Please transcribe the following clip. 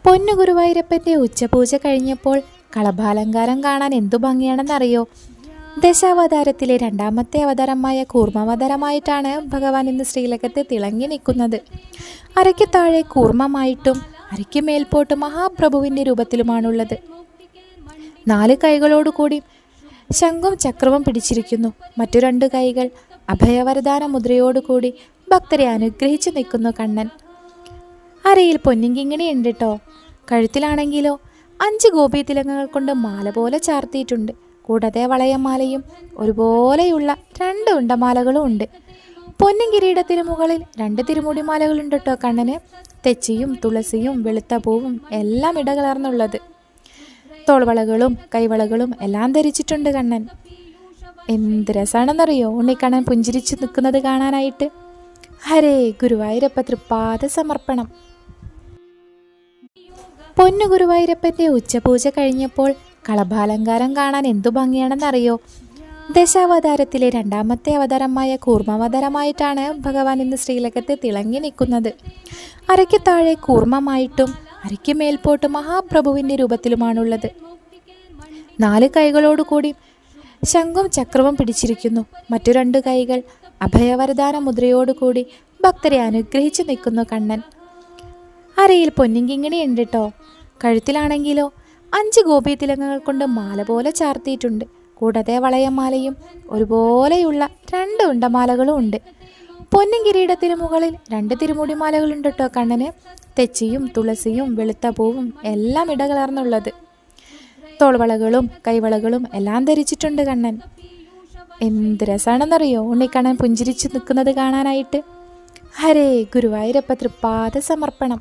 പൊന്നു ഗുരുവായൂരപ്പന്റെ ഉച്ചപൂജ കഴിഞ്ഞപ്പോൾ കളഭാലങ്കാരം കാണാൻ എന്തു ഭംഗിയാണെന്നറിയോ? ദശാവതാരത്തിലെ രണ്ടാമത്തെ അവതാരമായ കൂർമാവതാരമായിട്ടാണ് ഭഗവാൻ ഇന്ന് ശ്രീലകത്ത് തിളങ്ങി നിൽക്കുന്നത്. അരയ്ക്ക് താഴെ കൂർമ്മമായിട്ടും അരയ്ക്ക് മേൽപോട്ട് മഹാപ്രഭുവിൻ്റെ രൂപത്തിലുമാണുള്ളത്. 4 കൈകളോടുകൂടി ശംഖും ചക്രവും പിടിച്ചിരിക്കുന്നു. മറ്റു 2 കൈകൾ അഭയവരദാന മുദ്രയോടുകൂടി ഭക്തരെ അനുഗ്രഹിച്ചു നിൽക്കുന്നു കണ്ണൻ. അരയിൽ പൊന്നിങ്കിങ്ങിണി ഉണ്ട് കേട്ടോ. കഴുത്തിലാണെങ്കിലോ 5 ഗോപീതിലകങ്ങൾ കൊണ്ട് മാല പോലെ ചാർത്തിയിട്ടുണ്ട്. കൂടാതെ വളയമാലയും ഒരുപോലെയുള്ള 2 ഉണ്ടമാലകളും ഉണ്ട്. പൊന്നിൻ കിരീടത്തിന് മുകളിൽ 2 തിരുമുടിമാലകളുണ്ട് കേട്ടോ കണ്ണന്. തെച്ചിയും തുളസിയും വെളുത്ത പൂവും എല്ലാം ഇടകലർന്നുള്ളത്. തോൾവളകളും കൈവളകളും എല്ലാം ധരിച്ചിട്ടുണ്ട് കണ്ണൻ. എന്ത് രസമാണെന്നറിയോ ഉണ്ണിക്കണ്ണൻ പുഞ്ചിരിച്ചു നിൽക്കുന്നത് കാണാനായിട്ട്. ഹരേ ഗുരുവായൂരപ്പ തൃപ്പാദ സമർപ്പണം. പൊന്നു ഗുരുവായൂരപ്പന്റെ ഉച്ചപൂജ കഴിഞ്ഞപ്പോൾ കളഭാലങ്കാരം കാണാൻ എന്തു ഭംഗിയാണെന്നറിയോ? ദശാവതാരത്തിലെ രണ്ടാമത്തെ അവതാരമായ കൂർമാവതാരമായിട്ടാണ് ഭഗവാൻ ഇന്ന് ശ്രീലകത്ത് തിളങ്ങി നിൽക്കുന്നത്. അരയ്ക്ക് താഴെ കൂർമ്മമായിട്ടും അരയ്ക്ക് മേൽപോട്ട് മഹാപ്രഭുവിൻ്റെ രൂപത്തിലുമാണുള്ളത്. 4 കൈകളോടുകൂടി ശംഖും ചക്രവും പിടിച്ചിരിക്കുന്നു. മറ്റു 2 കൈകൾ അഭയവരദാന മുദ്രയോടുകൂടി ഭക്തരെ അനുഗ്രഹിച്ചു നിൽക്കുന്നു കണ്ണൻ. അരയിൽ പൊന്നിങ്കിങ്ങിണി ഉണ്ട് കേട്ടോ. കഴുത്തിലാണെങ്കിലോ 5 ഗോപീതിലകങ്ങൾ കൊണ്ട് മാല പോലെ ചാർത്തിയിട്ടുണ്ട്. കൂടാതെ വളയമാലയും ഒരുപോലെയുള്ള 2 ഉണ്ടമാലകളും ഉണ്ട്. പൊന്നിൻ കിരീടത്തിന് മുകളിൽ 2 തിരുമുടിമാലകളുണ്ട് കേട്ടോ കണ്ണന്. തെച്ചിയും തുളസിയും വെളുത്ത പൂവും എല്ലാം ഇടകലർന്നുള്ളത്. തോൾവളകളും കൈവളകളും എല്ലാം ധരിച്ചിട്ടുണ്ട് കണ്ണൻ. എന്ത് രസമാണെന്നറിയോ ഉണ്ണിക്കണ്ണൻ പുഞ്ചിരിച്ചു നിൽക്കുന്നത് കാണാനായിട്ട്. ഹരേ ഗുരുവായൂരപ്പ തൃപ്പാദ സമർപ്പണം.